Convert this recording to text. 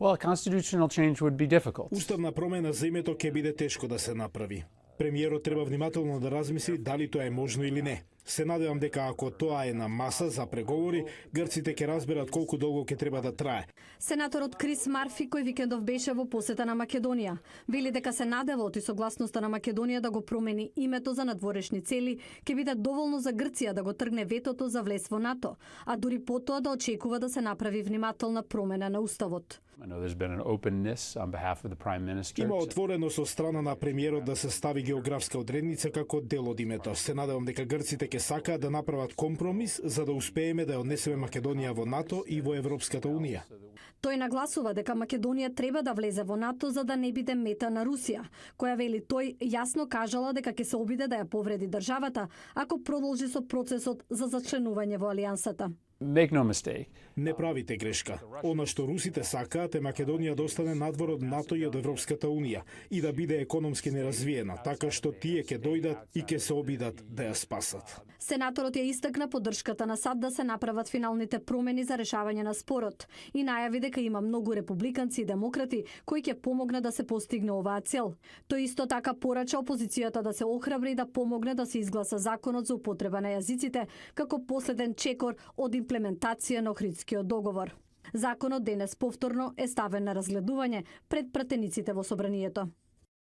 Well, a constitutional change would be difficult. Уставна промена за името ќе биде тешко да се направи. Премиерот треба внимателно да размисли дали тоа е можно или не. Се надевам дека ако тоа е на маса за преговори, грците ќе разберат колку долго ќе треба да трае. Сенаторот Крис Марфи, кој викендов беше во посета на Македонија, вели дека се надева оти согласноста на Македонија да го промени името за надворешни цели ќе биде доволно за Грција да го тргне ветото за влез во НАТО, а дури потоа да очекува да се направи внимателна промена на уставот. Има отвореност од страна на премиерот да се стави географска одредница како дел од името. Се надевам дека грците ќе сакаат да направат компромис за да успееме да ја однесеме Македонија во НАТО и во Европската унија. Тој нагласува дека Македонија треба да влезе во НАТО за да не биде мета на Русија, која вели тој јасно кажала дека ќе се обиде да ја повреди државата ако продолжи со процесот за зачленување во алијансата. Make no mistake. Не правите грешка. Она што русите сакаат е Македонија да остане надвор од НАТО и од Европската унија и да биде економски неразвиена, така што тие ќе дојдат и ќе се обидат да ја спасат. Сенаторот ја истакна поддршката на САД да се направат финалните промени за решавање на спорот и најави дека има многу републиканци и демократи кои ќе помогнат да се постигне оваа цел. Тој исто така порача опозицијата да се охрабри и да помогне да се изгласа законот за употреба на јазиците како последен чекор од имплементација на Охридскиот договор. Законот денес повторно е ставен на разгледување пред пратениците во собранието.